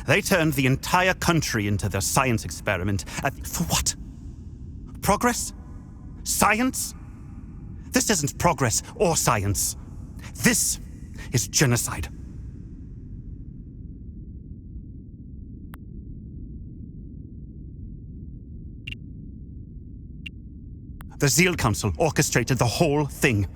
They turned the entire country into their science experiment. For what? Progress? Science? This isn't progress or science. This is genocide. The Zeal Council orchestrated the whole thing.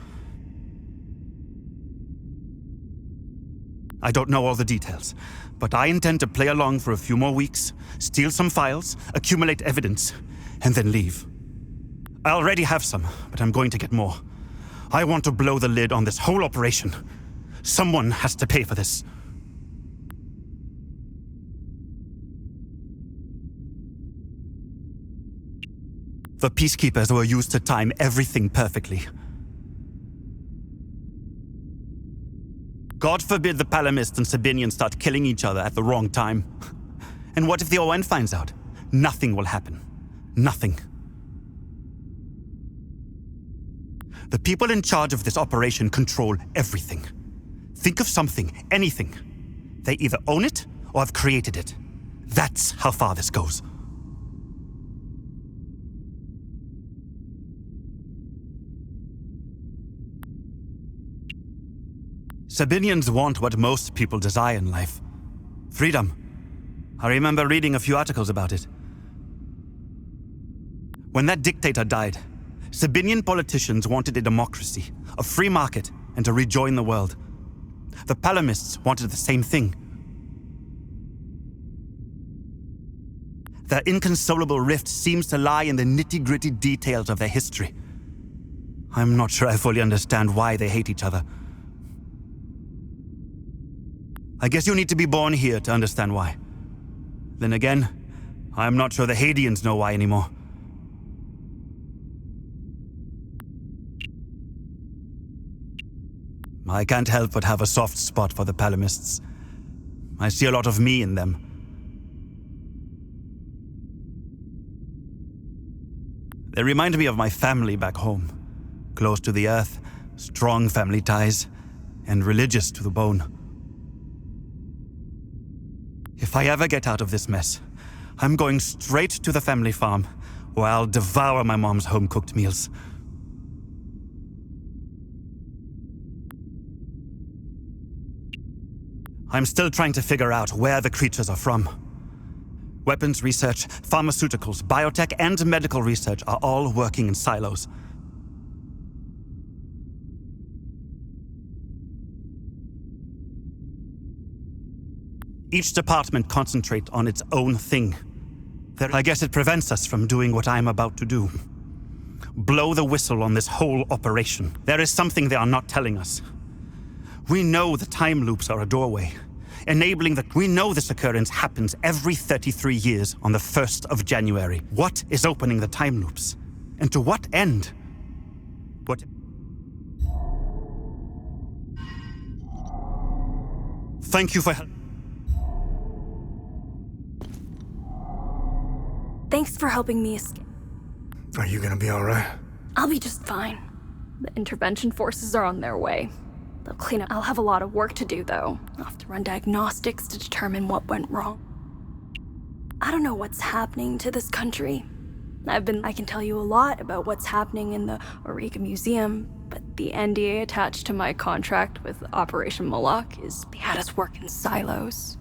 I don't know all the details, but I intend to play along for a few more weeks, steal some files, accumulate evidence, and then leave. I already have some, but I'm going to get more. I want to blow the lid on this whole operation. Someone has to pay for this. The peacekeepers were used to time everything perfectly. God forbid the Palamists and Sabinians start killing each other at the wrong time. And what if the ON finds out? Nothing will happen. Nothing. The people in charge of this operation control everything. Think of something, anything. They either own it or have created it. That's how far this goes. Sabinians want what most people desire in life. Freedom. I remember reading a few articles about it. When that dictator died, Sabinian politicians wanted a democracy, a free market, and to rejoin the world. The Palamists wanted the same thing. Their inconsolable rift seems to lie in the nitty-gritty details of their history. I'm not sure I fully understand why they hate each other. I guess you need to be born here to understand why. Then again, I'm not sure the Hadeans know why anymore. I can't help but have a soft spot for the Palamists. I see a lot of me in them. They remind me of my family back home. Close to the earth, strong family ties, and religious to the bone. If I ever get out of this mess, I'm going straight to the family farm, where I'll devour my mom's home-cooked meals. I'm still trying to figure out where the creatures are from. Weapons research, pharmaceuticals, biotech, and medical research are all working in silos. Each department concentrates on its own thing. I guess it prevents us from doing what I'm about to do. Blow the whistle on this whole operation. There is something they are not telling us. We know the time loops are a doorway, enabling that we know this occurrence happens every 33 years on the 1st of January. What is opening the time loops? And to what end? What? Thank you for help. Thanks for helping me escape. Are you gonna be alright? I'll be just fine. The intervention forces are on their way. They'll clean up. I'll have a lot of work to do, though. I'll have to run diagnostics to determine what went wrong. I don't know what's happening to this country. I can tell you a lot about what's happening in the Auriga Museum, but the NDA attached to my contract with Operation Moloch they had us work in silos.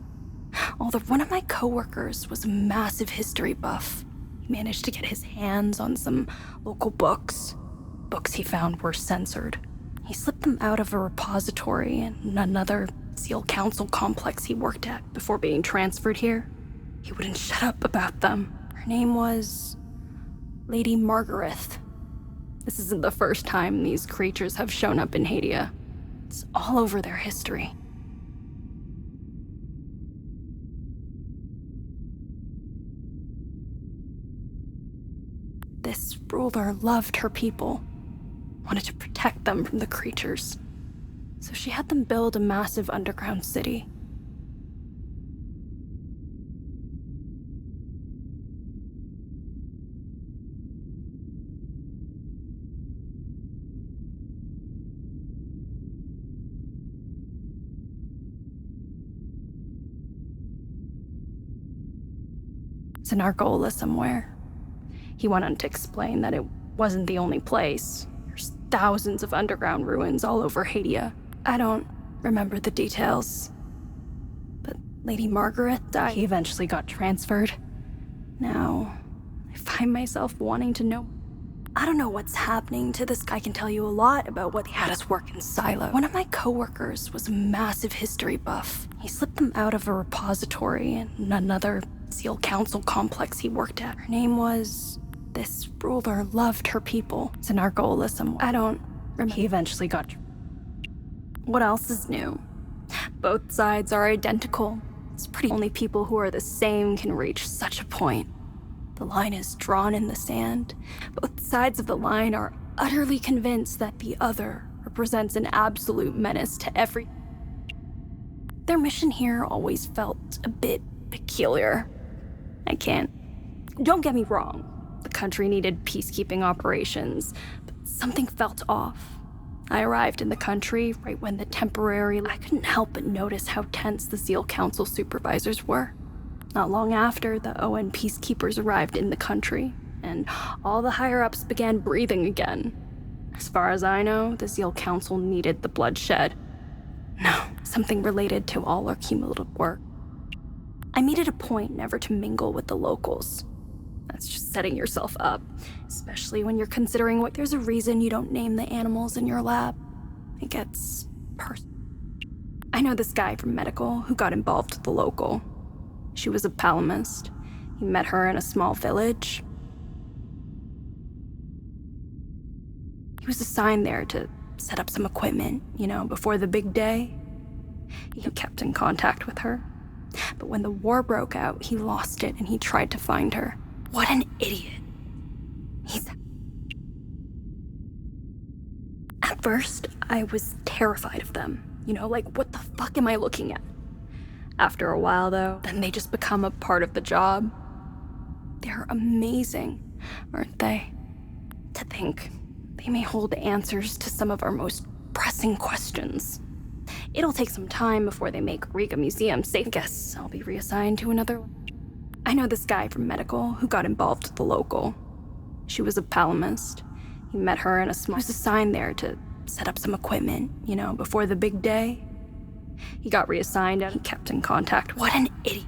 Although one of my coworkers was a massive history buff. He managed to get his hands on some local books. Books he found were censored. He slipped them out of a repository in another Zeal Council complex he worked at before being transferred here. He wouldn't shut up about them. Her name was Lady Margareth. This isn't the first time these creatures have shown up in Hadia. It's all over their history. This ruler loved her people, wanted to protect them from the creatures. So she had them build a massive underground city. It's in Argola somewhere. He went on to explain that it wasn't the only place. There's thousands of underground ruins all over Hadia. I don't remember the details, but Lady Margaret died. He eventually got transferred. Now, I find myself wanting to know. I don't know what's happening to this guy. I can tell you a lot about what he had us work in silo. One of my coworkers was a massive history buff. He slipped them out of a repository in another SEAL Council complex he worked at. Her name was... This ruler loved her people. It's in Argola somewhere. I don't remember. He eventually got... What else is new? Both sides are identical. It's pretty only people who are the same can reach such a point. The line is drawn in the sand. Both sides of the line are utterly convinced that the other represents an absolute menace to every... Their mission here always felt a bit peculiar. Don't get me wrong. The country needed peacekeeping operations, but something felt off. I arrived in the country right when the temporary... I couldn't help but notice how tense the SEAL Council supervisors were. Not long after, the ON peacekeepers arrived in the country, and all the higher-ups began breathing again. As far as I know, the SEAL Council needed the bloodshed. No, something related to all our cumulative work. I made it a point never to mingle with the locals. That's just setting yourself up, especially when you're considering what... There's a reason you don't name the animals in your lab. It gets personal. I know this guy from medical who got involved with the local. She was a palomist. He met her in a small village. He was assigned there to set up some equipment, before the big day. He kept in contact with her. But when the war broke out, he lost it and he tried to find her. What an idiot. At first, I was terrified of them. What the fuck am I looking at? After a while, though, then they just become a part of the job. They're amazing, aren't they? To think they may hold answers to some of our most pressing questions. It'll take some time before they make Riga Museum safe. I guess I'll be reassigned to another... I know this guy from medical who got involved with the local. She was a palomist. He met her in a small... He was assigned there to set up some equipment, before the big day. He got reassigned and he kept in contact. What an idiot.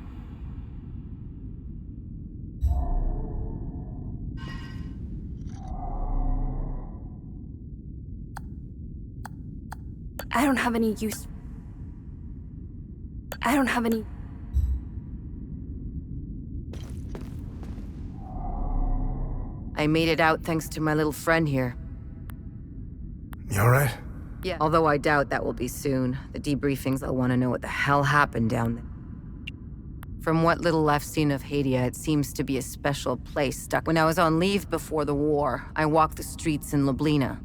I don't have any... I made it out thanks to my little friend here. You alright? Yeah. Although I doubt that will be soon. The debriefings, I'll want to know what the hell happened down there. From what little I've seen of Hadia, it seems to be a special place stuck. When I was on leave before the war, I walked the streets in Lublina.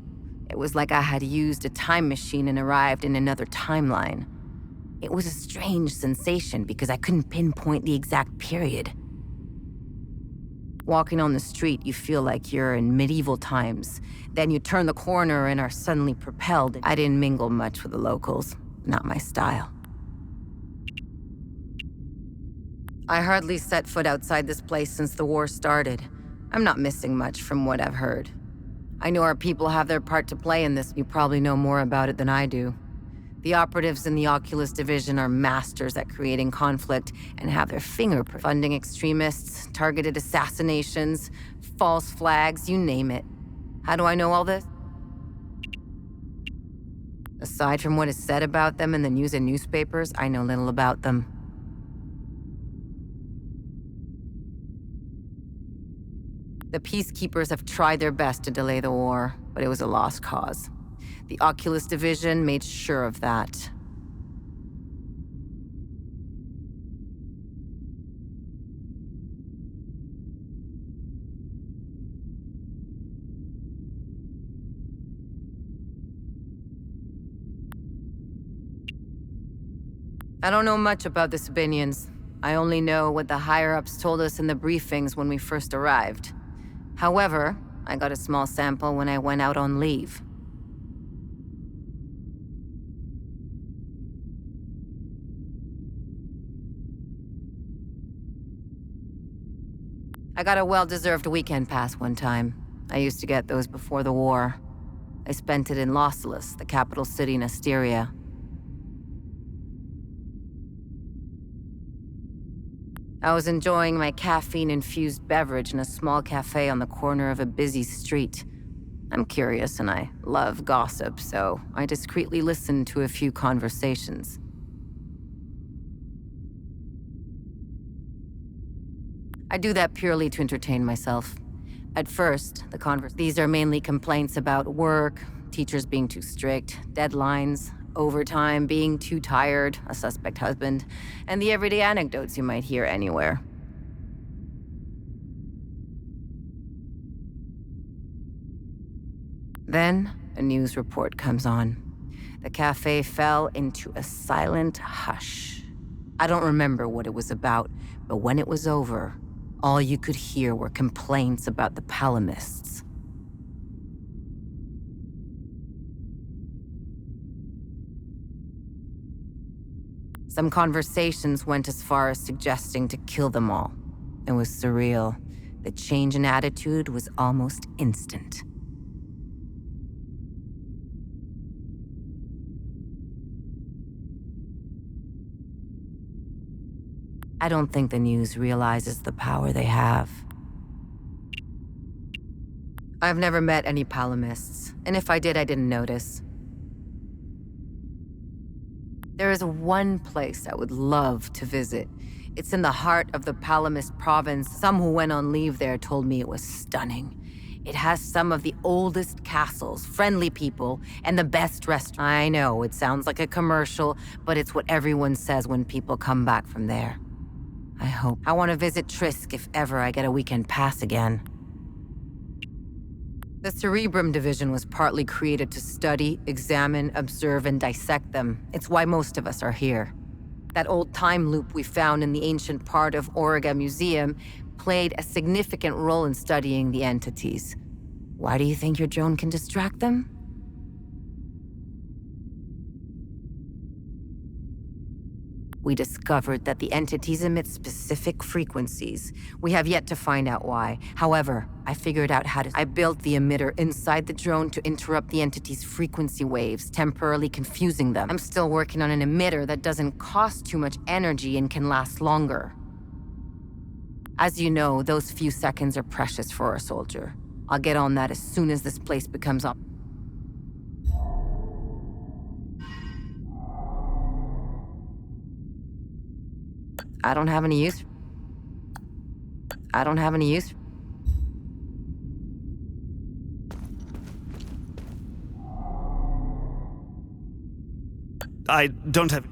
It was like I had used a time machine and arrived in another timeline. It was a strange sensation because I couldn't pinpoint the exact period. Walking on the street, you feel like you're in medieval times. Then you turn the corner and are suddenly propelled. I didn't mingle much with the locals. Not my style. I hardly set foot outside this place since the war started. I'm not missing much from what I've heard. I know our people have their part to play in this. You probably know more about it than I do. The operatives in the Oculus division are masters at creating conflict and have their fingerprint. Funding extremists, targeted assassinations, false flags, you name it. How do I know all this? Aside from what is said about them in the news and newspapers, I know little about them. The peacekeepers have tried their best to delay the war, but it was a lost cause. The Oculus division made sure of that. I don't know much about the Sabinians. I only know what the higher-ups told us in the briefings when we first arrived. However, I got a small sample when I went out on leave. I got a well-deserved weekend pass one time. I used to get those before the war. I spent it in Merciless, the capital city in Asteria. I was enjoying my caffeine-infused beverage in a small cafe on the corner of a busy street. I'm curious and I love gossip, so I discreetly listened to a few conversations. I do that purely to entertain myself. At first, these are mainly complaints about work, teachers being too strict, deadlines, overtime, being too tired, a suspect husband, and the everyday anecdotes you might hear anywhere. Then, a news report comes on. The cafe fell into a silent hush. I don't remember what it was about, but when it was over, all you could hear were complaints about the Palamists. Some conversations went as far as suggesting to kill them all. It was surreal. The change in attitude was almost instant. I don't think the news realizes the power they have. I've never met any Palamists, and if I did, I didn't notice. There is one place I would love to visit. It's in the heart of the Palamist province. Some who went on leave there told me it was stunning. It has some of the oldest castles, friendly people, and the best restaurants. I know, it sounds like a commercial, but it's what everyone says when people come back from there. I want to visit Trisk if ever I get a weekend pass again. The Cerebrum Division was partly created to study, examine, observe, and dissect them. It's why most of us are here. That old time loop we found in the ancient part of Origa Museum played a significant role in studying the entities. Why do you think your drone can distract them? We discovered that the entities emit specific frequencies. We have yet to find out why. However, I figured out how to... I built the emitter inside the drone to interrupt the entity's frequency waves, temporarily confusing them. I'm still working on an emitter that doesn't cost too much energy and can last longer. As you know, those few seconds are precious for a soldier. I'll get on that as soon as this place becomes up. I don't have any use. I don't have any use. I don't have...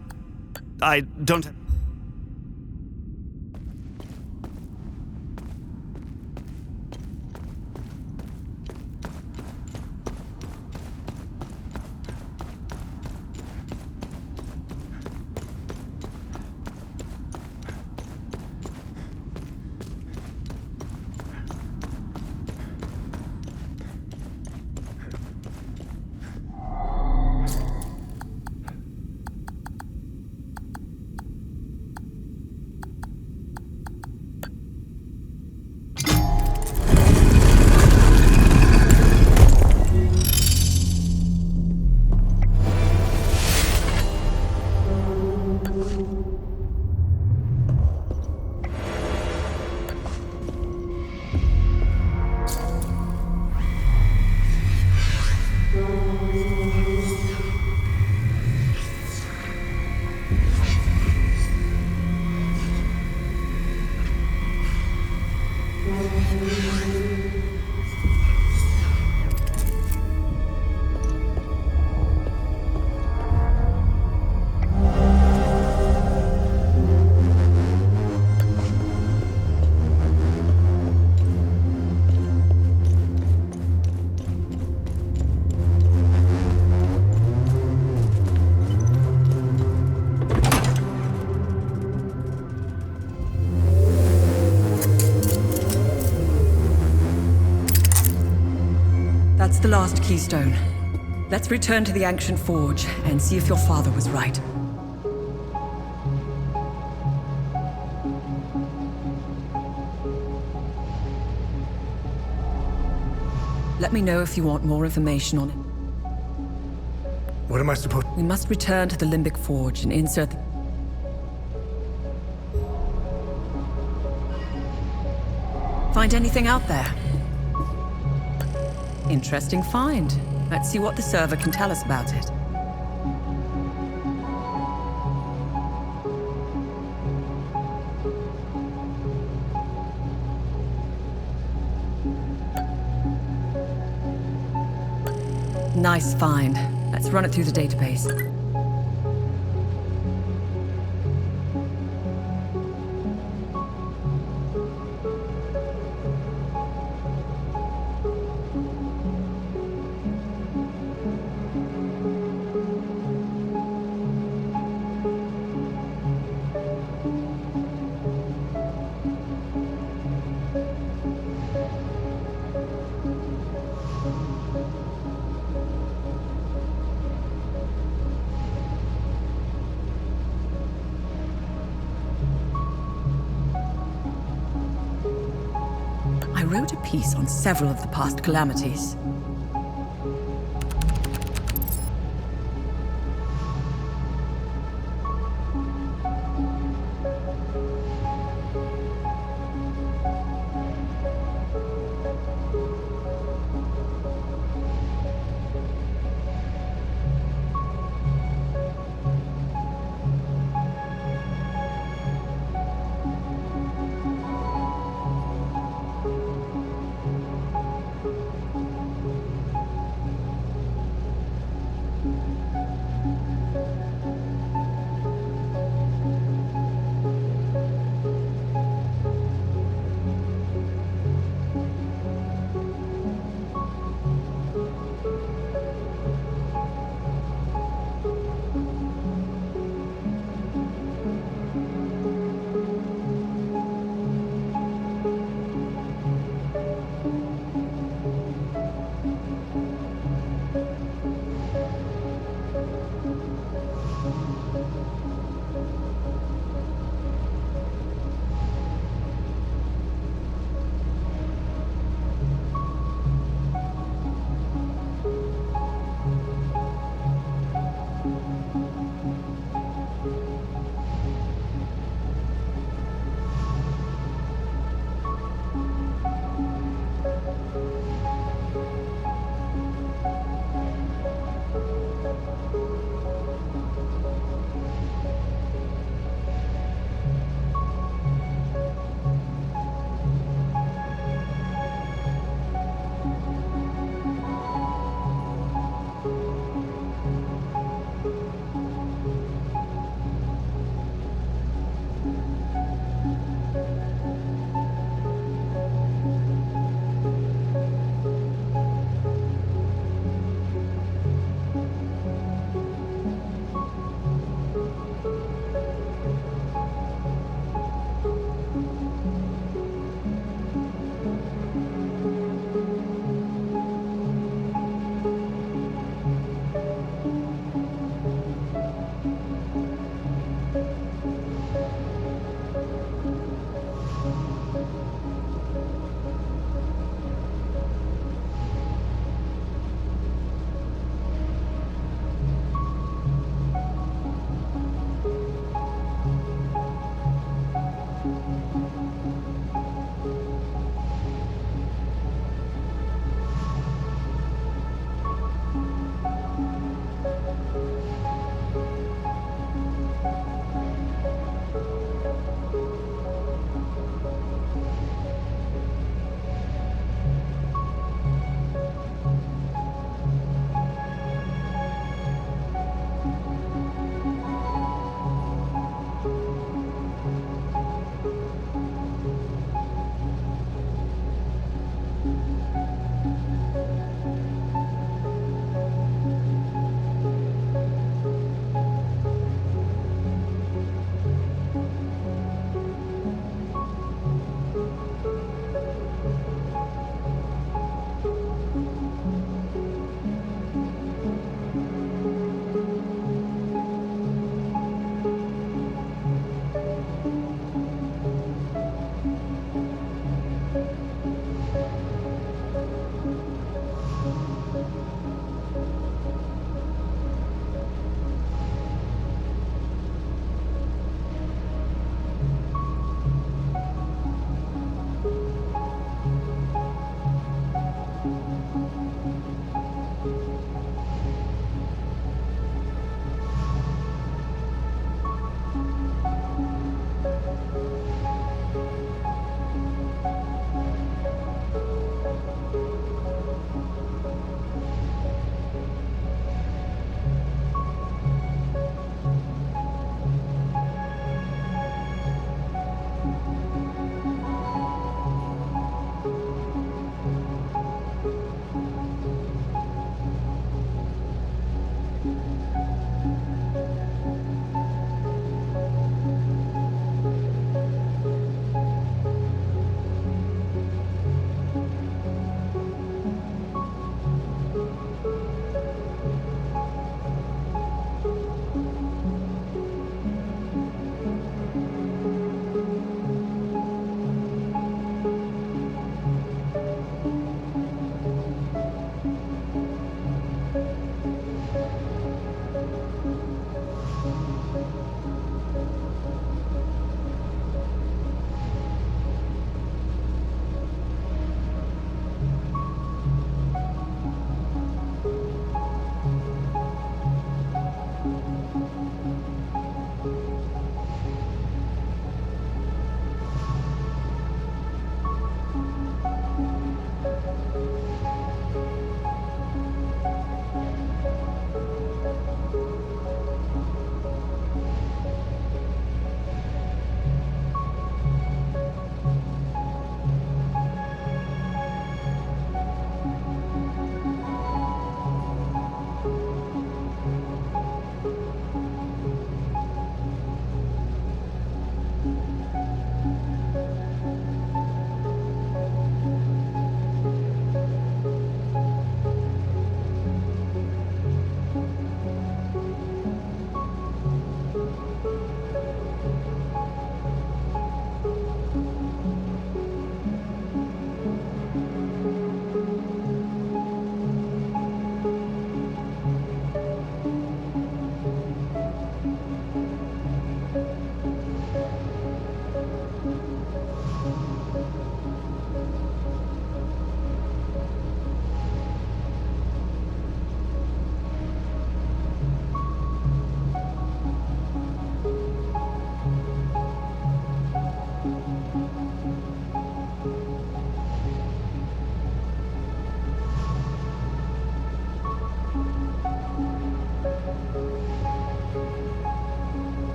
That's the last keystone. Let's return to the ancient forge and see if your father was right. Let me know if you want more information on it. What am I supposed... We must return to the Limbic Forge and insert the... Find anything out there? Interesting find. Let's see what the server can tell us about it. Nice find. Let's run it through the database. I wrote a piece on several of the past calamities.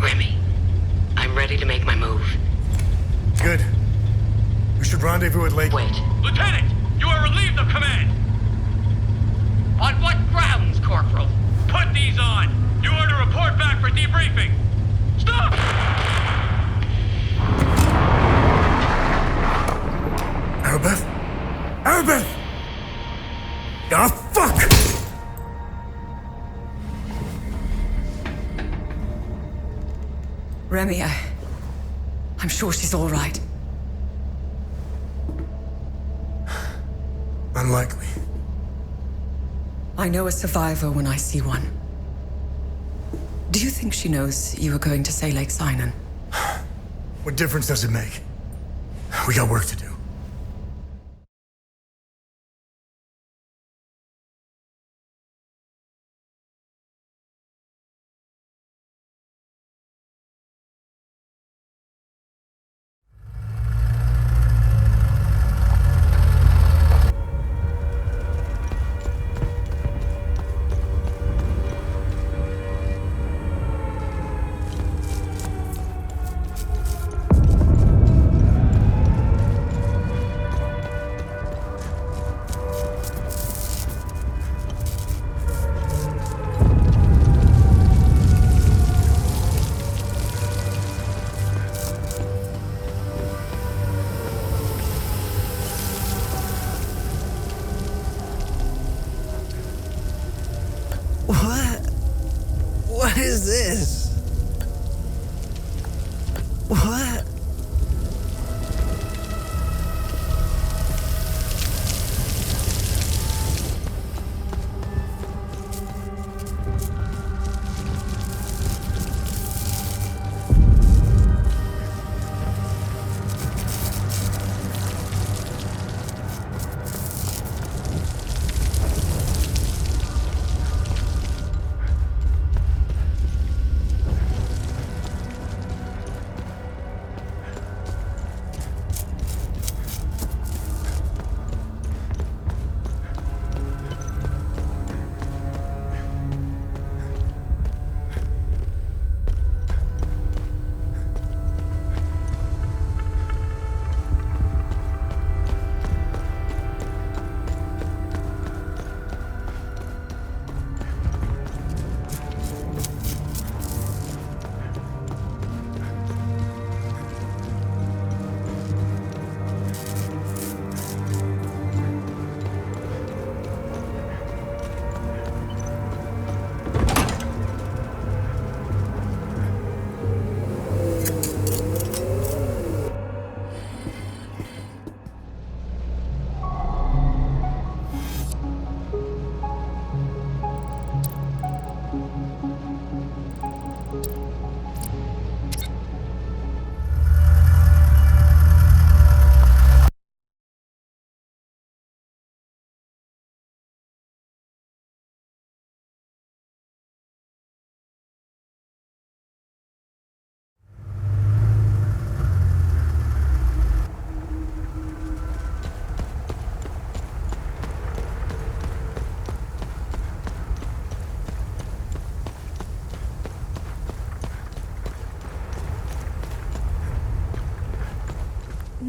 Remy, I'm ready to make my move. Good. We should rendezvous at Lake... Wait. Lieutenant, you are relieved of command. On what grounds, Corporal? Put these on. You are to report back for debriefing. Stop! Arabeth? Arabeth! Ah, fuck! Remy, I'm sure she's all right. Unlikely. I know a survivor when I see one. Do you think she knows you were going to say Lake Sinan? What difference does it make? We got work to do.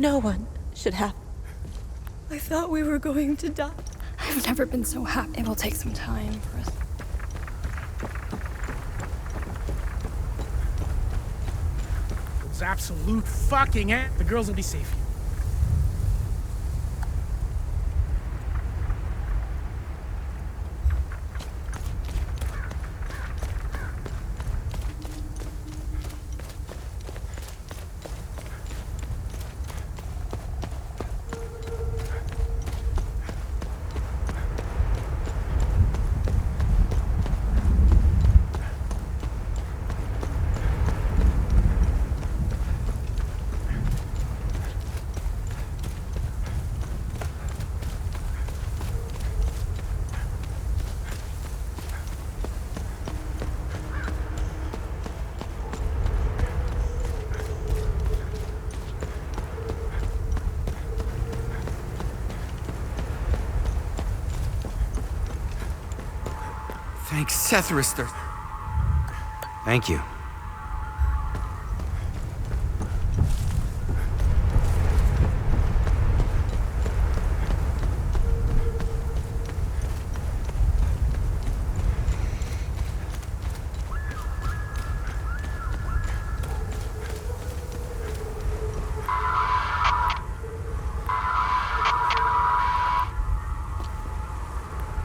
No one should have. I thought we were going to die. I've never been so happy. It will take some time for us. It's absolute fucking ass. The girls will be safe here. Thanks, Sethrister. Thank you.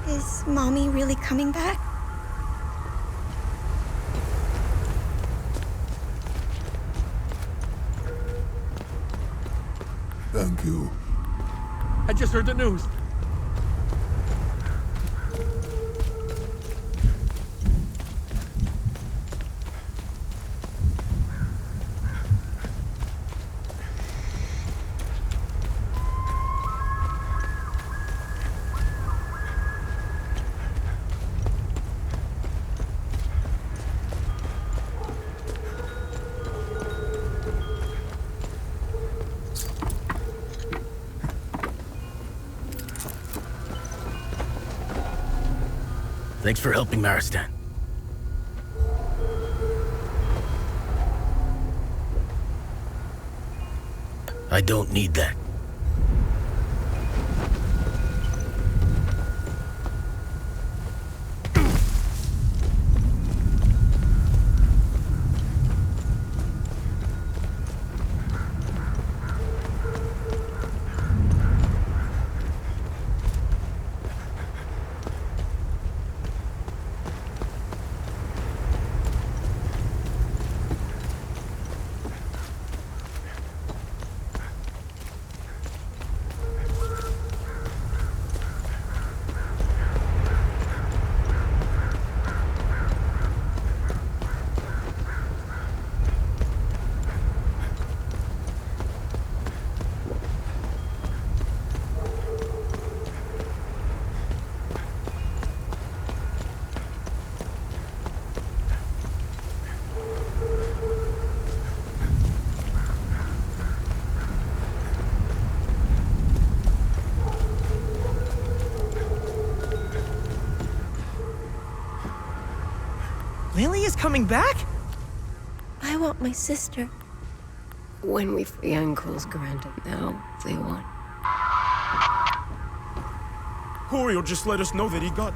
Is Mommy really coming back? Thank you. I just heard the news. Thanks for helping Maristan. I don't need that. Lily is coming back? I want my sister. When we free Uncle's granted now, they want. Hurry or just let us know that he got.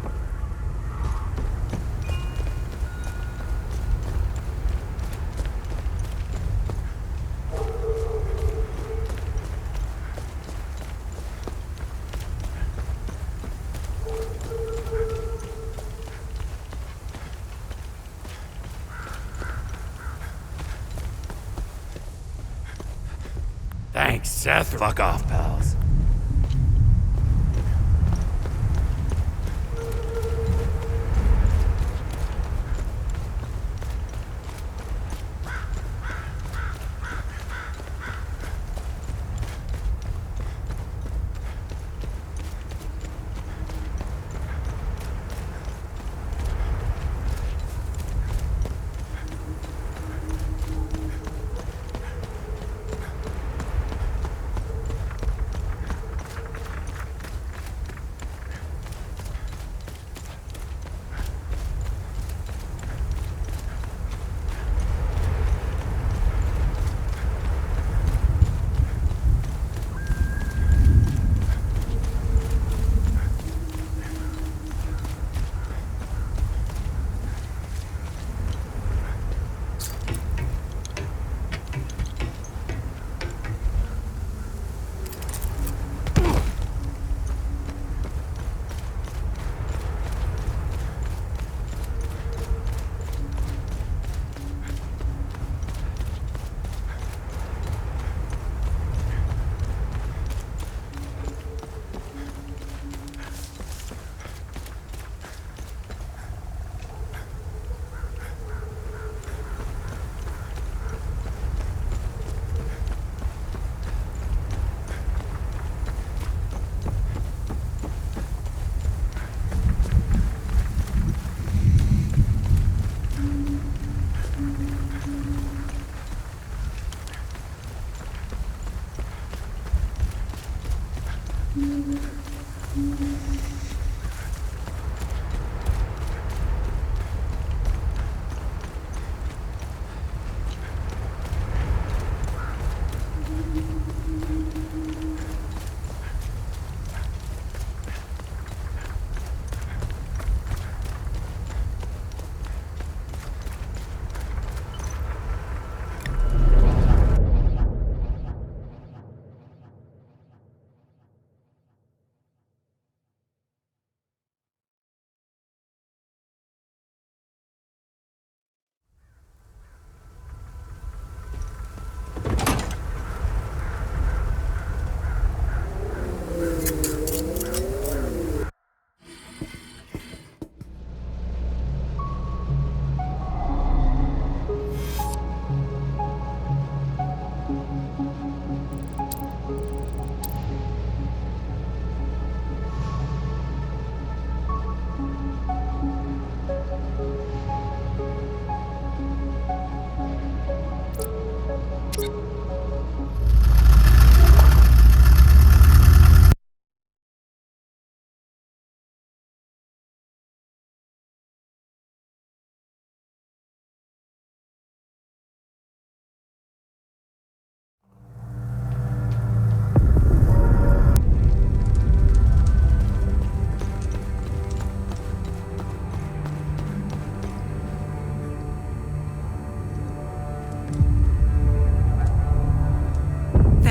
Thanks, Seth. Fuck off, pals.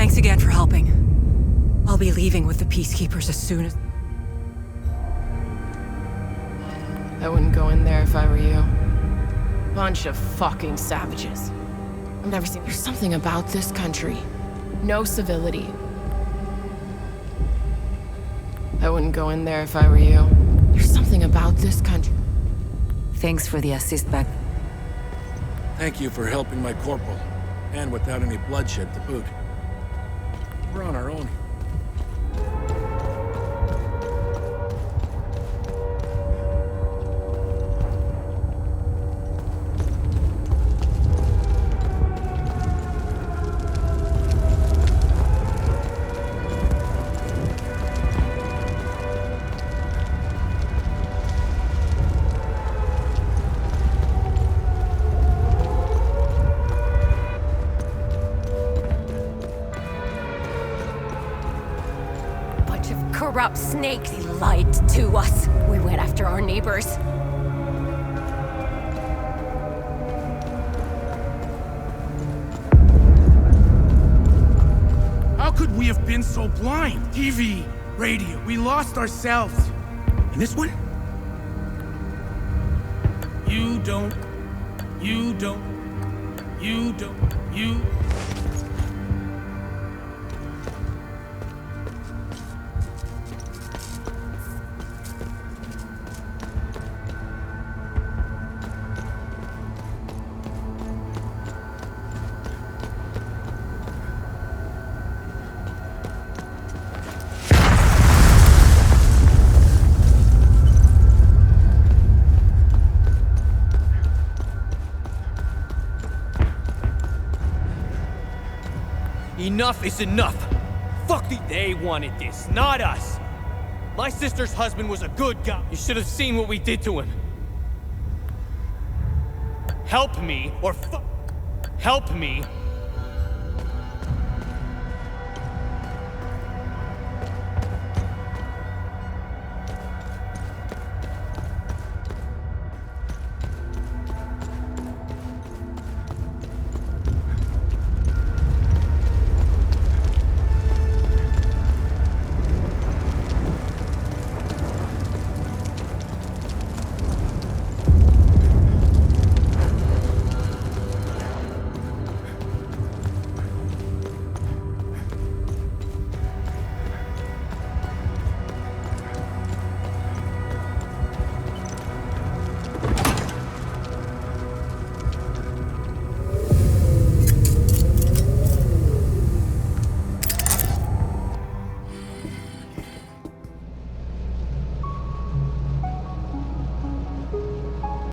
Thanks again for helping. I'll be leaving with the Peacekeepers as soon as... I wouldn't go in there if I were you. Bunch of fucking savages. I've never seen... There's something about this country. No civility. I wouldn't go in there if I were you. There's something about this country. Thanks for the assist back. Thank you for helping my corporal, and without any bloodshed to boot. We're on our own. Corrupt snakes. They lied to us. We went after our neighbors. How could we have been so blind? TV, radio, we lost ourselves. And this one? You don't. Enough is enough! Fuck the— They wanted this, not us! My sister's husband was a good guy. You should have seen what we did to him. Help me, or help me,